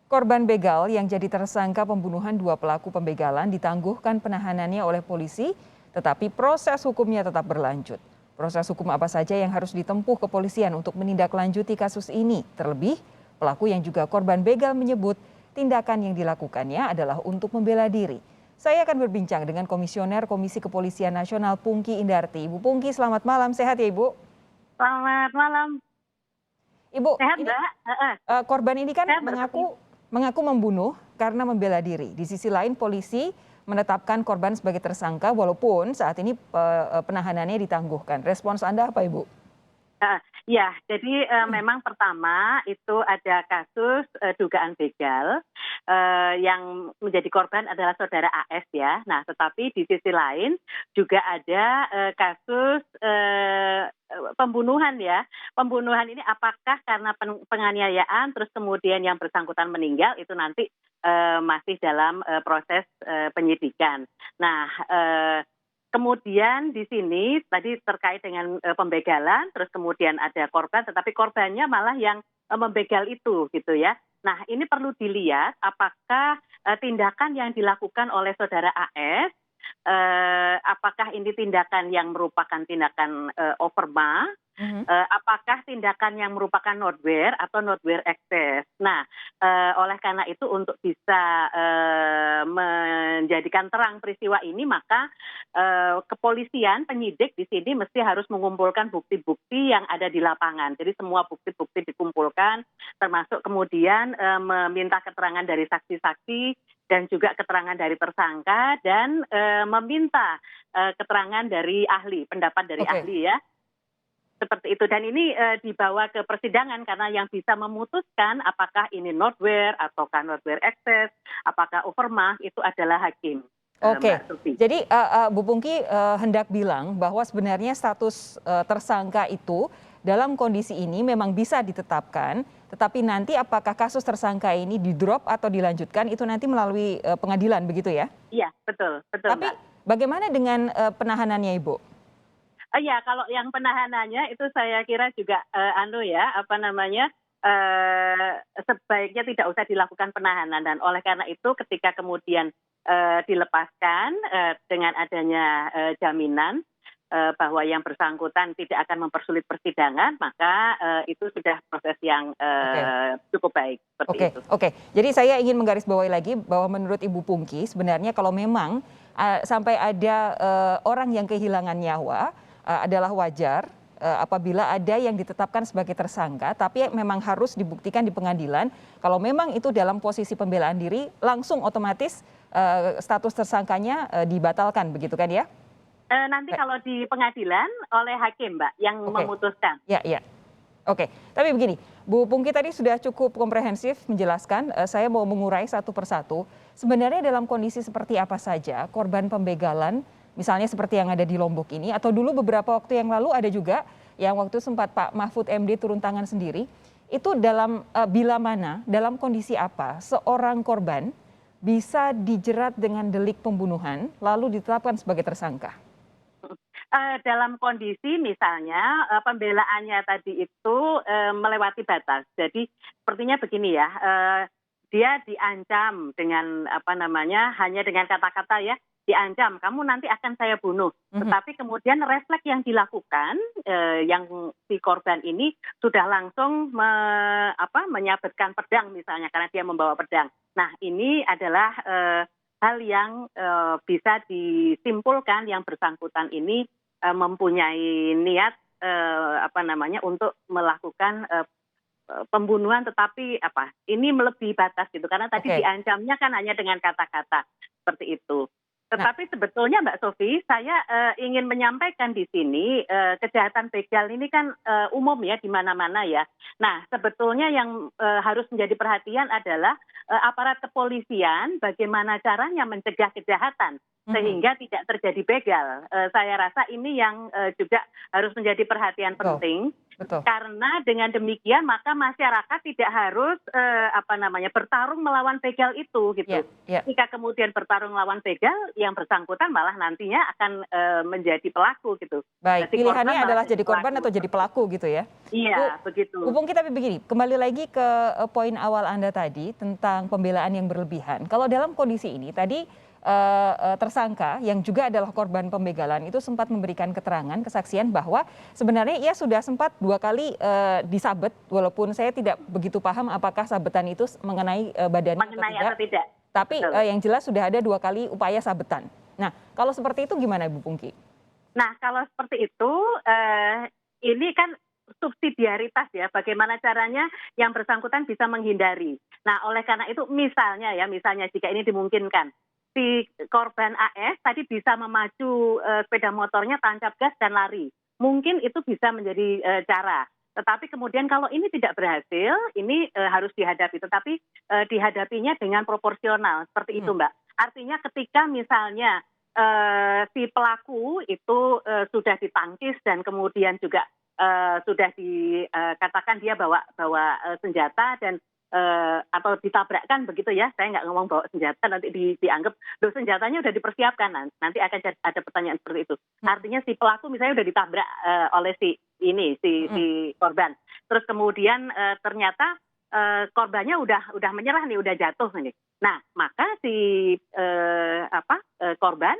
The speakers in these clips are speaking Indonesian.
Korban begal yang jadi tersangka pembunuhan dua pelaku pembegalan ditangguhkan penahanannya oleh polisi, tetapi proses hukumnya tetap berlanjut. Proses hukum apa saja yang harus ditempuh kepolisian untuk menindaklanjuti kasus ini? Terlebih, pelaku yang juga korban begal menyebut tindakan yang dilakukannya adalah untuk membela diri. Saya akan berbincang dengan Komisioner Komisi Kepolisian Nasional Pungki Indarti. Ibu Pungki, selamat malam. Sehat ya Ibu? Selamat malam. Ibu, Sehat, ini Mbak? korban ini kan Sehat, Mbak Sofi. mengaku membunuh karena membela diri. Di sisi lain polisi menetapkan korban sebagai tersangka walaupun saat ini penahanannya ditangguhkan. Respons Anda apa Ibu? Ya, jadi memang pertama itu ada kasus dugaan begal yang menjadi korban adalah saudara AS ya. Nah, tetapi di sisi lain juga ada kasus pembunuhan ya. Pembunuhan ini apakah karena penganiayaan terus kemudian yang bersangkutan meninggal itu nanti masih dalam proses penyidikan. Nah, kemudian di sini tadi terkait dengan pembegalan, terus kemudian ada korban, tetapi korbannya malah yang membegal itu gitu ya. Nah ini perlu dilihat apakah tindakan yang dilakukan oleh saudara AS, apakah ini tindakan yang merupakan tindakan overma, apakah tindakan yang merupakan notwear atau notwear excess. Nah, oleh karena itu untuk bisa menjadikan terang peristiwa ini, maka kepolisian, penyidik di sini mesti harus mengumpulkan bukti-bukti yang ada di lapangan. Jadi semua bukti-bukti dikumpulkan, termasuk kemudian meminta keterangan dari saksi-saksi dan juga keterangan dari tersangka dan meminta keterangan dari ahli, pendapat dari ahli ya. Seperti itu, dan ini dibawa ke persidangan karena yang bisa memutuskan apakah ini notwear ataukah notwear excess, apakah overma itu adalah hakim. Oke, jadi Bu Pungki hendak bilang bahwa sebenarnya status tersangka itu dalam kondisi ini memang bisa ditetapkan, tetapi nanti apakah kasus tersangka ini di-drop atau dilanjutkan itu nanti melalui pengadilan begitu ya? Iya, betul. Tapi bagaimana dengan penahanannya Ibu? Ya, kalau yang penahanannya itu saya kira juga sebaiknya tidak usah dilakukan penahanan, dan oleh karena itu ketika kemudian dilepaskan dengan adanya jaminan bahwa yang bersangkutan tidak akan mempersulit persidangan, maka itu sudah proses yang cukup baik. Oke. Jadi saya ingin menggarisbawahi lagi bahwa menurut Ibu Pungki sebenarnya kalau memang sampai ada orang yang kehilangan nyawa adalah wajar apabila ada yang ditetapkan sebagai tersangka, tapi memang harus dibuktikan di pengadilan. Kalau memang itu dalam posisi pembelaan diri, langsung otomatis status tersangkanya dibatalkan, begitu kan ya? Nanti kalau di pengadilan oleh hakim, Mbak, yang memutuskan. Ya. Oke, tapi begini, Bu Pungki tadi sudah cukup komprehensif menjelaskan. Saya mau mengurai satu persatu. Sebenarnya dalam kondisi seperti apa saja korban pembegalan, misalnya seperti yang ada di Lombok ini, atau dulu beberapa waktu yang lalu ada juga yang waktu sempat Pak Mahfud MD turun tangan sendiri, itu bila mana, dalam kondisi apa seorang korban bisa dijerat dengan delik pembunuhan lalu ditetapkan sebagai tersangka? Dalam kondisi misalnya pembelaannya tadi itu melewati batas. Jadi sepertinya begini ya, dia diancam dengan hanya dengan kata-kata ya, diancam, kamu nanti akan saya bunuh. Tetapi kemudian refleks yang dilakukan, yang si korban ini sudah langsung menyabetkan pedang misalnya, karena dia membawa pedang. Nah ini adalah hal yang bisa disimpulkan yang bersangkutan ini mempunyai niat untuk melakukan pembunuhan, tetapi ini melebihi batas gitu, karena tadi diancamnya kan hanya dengan kata-kata seperti itu. Tetapi sebetulnya Mbak Sofi, saya ingin menyampaikan di sini kejahatan begal ini kan umum ya di mana-mana ya. Nah sebetulnya yang harus menjadi perhatian adalah aparat kepolisian bagaimana caranya mencegah kejahatan sehingga tidak terjadi begal. Saya rasa ini yang juga harus menjadi perhatian penting. betul. Karena dengan demikian maka masyarakat tidak harus bertarung melawan begal itu Ya, gitu. ya. Ketika kemudian bertarung melawan begal, yang bersangkutan malah nantinya akan menjadi pelaku gitu. Baik, Jadi korban pilihannya malah adalah jadi jadi korban pelaku atau jadi seperti itu. pelaku gitu ya. Bu, Iya, Bu begitu. Pungki, tapi begini, kembali lagi ke poin awal Anda tadi tentang pembelaan yang berlebihan. Kalau dalam kondisi ini tadi tersangka yang juga adalah korban pembegalan itu sempat memberikan keterangan kesaksian bahwa sebenarnya ia sudah sempat 2 kali disabet, walaupun saya tidak begitu paham apakah sabetan itu mengenai badannya atau Mengenai tidak. atau tidak. Tapi Betul. yang jelas sudah ada 2 kali upaya sabetan. Nah, kalau seperti itu gimana Ibu Pungki? Nah, kalau seperti itu, ini kan subsidiaritas ya, bagaimana caranya yang bersangkutan bisa menghindari. Nah, oleh karena itu misalnya jika ini dimungkinkan, si korban AS tadi bisa memacu sepeda motornya, tancap gas dan lari. Mungkin itu bisa menjadi cara. Tetapi kemudian kalau ini tidak berhasil, ini harus dihadapi. Tetapi dihadapinya dengan proporsional, seperti itu Mbak. Artinya ketika misalnya si pelaku itu sudah ditangkis dan kemudian juga sudah dikatakan dia bawa senjata dan atau ditabrakkan begitu ya, saya nggak ngomong bawa senjata nanti dianggap loh senjatanya udah dipersiapkan, nanti akan ada pertanyaan seperti itu. Artinya si pelaku misalnya udah ditabrak oleh si korban, terus kemudian ternyata korbannya udah menyerah nih, udah jatuh nih. Nah, maka si korban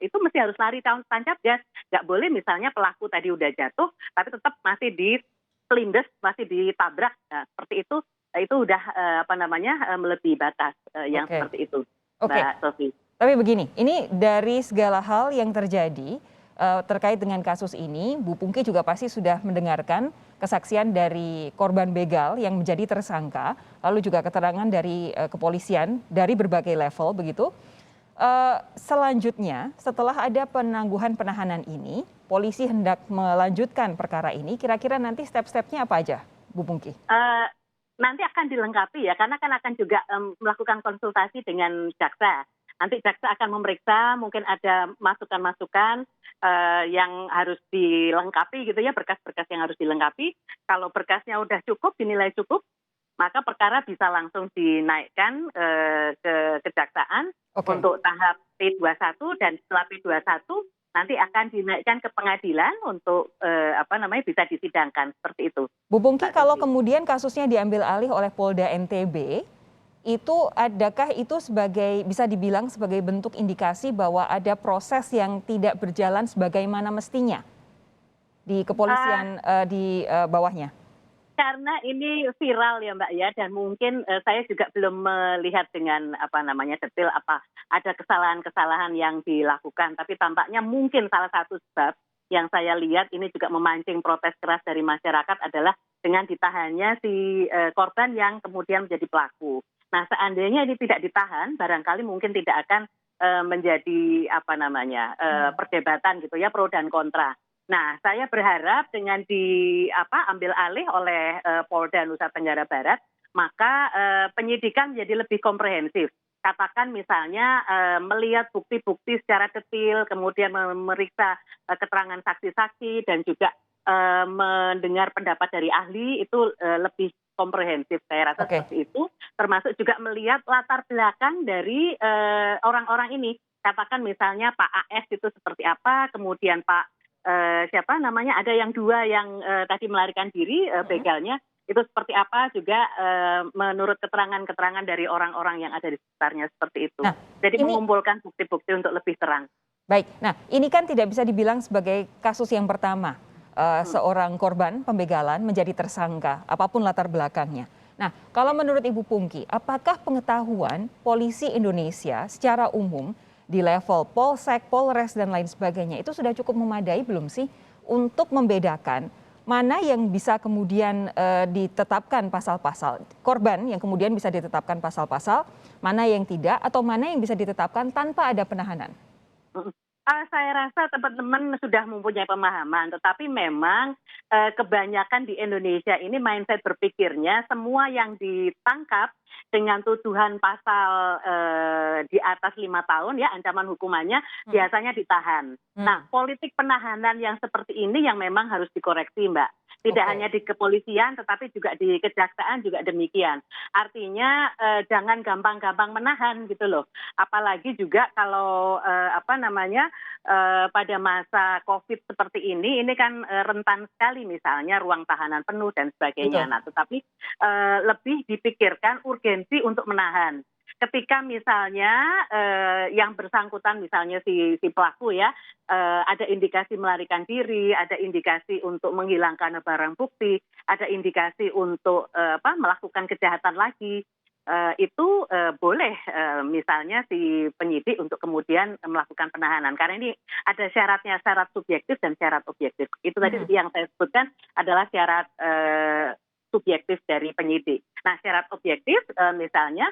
itu mesti harus lari tancap gas. Nggak boleh misalnya pelaku tadi udah jatuh, tapi tetap masih dipelindes, masih ditabrak. Nah, seperti itu udah melebihi batas yang Oke. seperti itu, Oke. Mbak Sofi. Tapi begini, ini dari segala hal yang terjadi terkait dengan kasus ini, Bu Pungki juga pasti sudah mendengarkan kesaksian dari korban begal yang menjadi tersangka, lalu juga keterangan dari kepolisian dari berbagai level begitu. Selanjutnya, setelah ada penangguhan penahanan ini, polisi hendak melanjutkan perkara ini. Kira-kira nanti step-stepnya apa aja, Bu Pungki? Nanti akan dilengkapi ya, karena kan akan juga melakukan konsultasi dengan jaksa. Nanti jaksa akan memeriksa, mungkin ada masukan-masukan yang harus dilengkapi gitu ya, berkas-berkas yang harus dilengkapi. Kalau berkasnya udah cukup, dinilai cukup, maka perkara bisa langsung dinaikkan ke kejaksaan untuk tahap P21, dan setelah P21 nanti akan dinaikkan ke pengadilan untuk bisa disidangkan seperti itu. Bu Pungki, kalau kemudian kasusnya diambil alih oleh Polda NTB, itu adakah itu bisa dibilang sebagai bentuk indikasi bahwa ada proses yang tidak berjalan sebagaimana mestinya di kepolisian di bawahnya? Karena ini viral ya Mbak ya, dan mungkin saya juga belum melihat dengan detail apa ada kesalahan-kesalahan yang dilakukan, tapi tampaknya mungkin salah satu sebab yang saya lihat ini juga memancing protes keras dari masyarakat adalah dengan ditahannya si korban yang kemudian menjadi pelaku. Nah, seandainya ini tidak ditahan, barangkali mungkin tidak akan menjadi perdebatan gitu ya, pro dan kontra. Nah, saya berharap dengan diambil alih oleh Polda Nusa Tenggara Barat, maka penyidikan menjadi lebih komprehensif. Katakan misalnya melihat bukti-bukti secara detail, kemudian memeriksa keterangan saksi-saksi dan juga mendengar pendapat dari ahli, itu lebih komprehensif. Saya rasa seperti itu. Termasuk juga melihat latar belakang dari orang-orang ini. Katakan misalnya Pak AS itu seperti apa, kemudian Pak ada yang 2 yang tadi melarikan diri begalnya, itu seperti apa juga menurut keterangan-keterangan dari orang-orang yang ada di sekitarnya, seperti itu. Nah, jadi mengumpulkan bukti-bukti untuk lebih terang. Baik, nah ini kan tidak bisa dibilang sebagai kasus yang pertama seorang korban pembegalan menjadi tersangka, apapun latar belakangnya. Nah, kalau menurut Ibu Pungki, apakah pengetahuan polisi Indonesia secara umum di level Polsek, Polres, dan lain sebagainya itu sudah cukup memadai belum sih untuk membedakan mana yang bisa kemudian ditetapkan pasal-pasal korban yang kemudian bisa ditetapkan pasal-pasal, mana yang tidak, atau mana yang bisa ditetapkan tanpa ada penahanan? Saya rasa teman-teman sudah mempunyai pemahaman, tetapi memang kebanyakan di Indonesia ini mindset berpikirnya semua yang ditangkap dengan tuduhan pasal di atas 5 tahun ya ancaman hukumannya biasanya ditahan. Nah, politik penahanan yang seperti ini yang memang harus dikoreksi, Mbak. Tidak Oke. hanya di kepolisian, tetapi juga di kejaksaan juga demikian. Artinya jangan gampang-gampang menahan gitu loh. Apalagi juga kalau pada masa COVID seperti ini kan rentan sekali misalnya ruang tahanan penuh dan sebagainya. Betul. Nah, tetapi lebih dipikirkan urgensi untuk menahan. Ketika misalnya yang bersangkutan misalnya si pelaku ya ada indikasi melarikan diri, ada indikasi untuk menghilangkan barang bukti, ada indikasi untuk melakukan kejahatan lagi, itu boleh misalnya si penyidik untuk kemudian melakukan penahanan. Karena ini ada syaratnya, syarat subjektif dan syarat objektif. Itu tadi Mhm. yang saya sebutkan adalah syarat subjektif dari penyidik. Nah, syarat objektif misalnya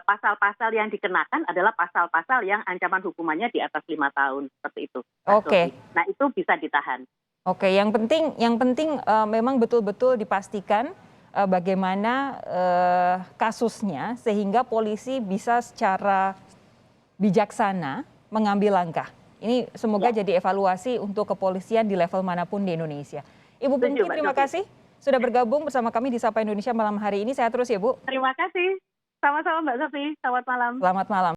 pasal-pasal yang dikenakan adalah pasal-pasal yang ancaman hukumannya di atas 5 tahun, seperti itu, Mbak Sofi. Oke. Nah, itu bisa ditahan. Oke, yang penting, memang betul-betul dipastikan, bagaimana, kasusnya sehingga polisi bisa secara bijaksana mengambil langkah. Ini semoga Ya, jadi evaluasi untuk kepolisian di level manapun di Indonesia. Ibu setuju, Pungki, Mbak terima Sofi. kasih sudah bergabung bersama kami di Sapa Indonesia malam hari ini. Sehat terus ya, Bu. Terima kasih. Sama-sama, Mbak Sofi. Selamat malam. Selamat malam.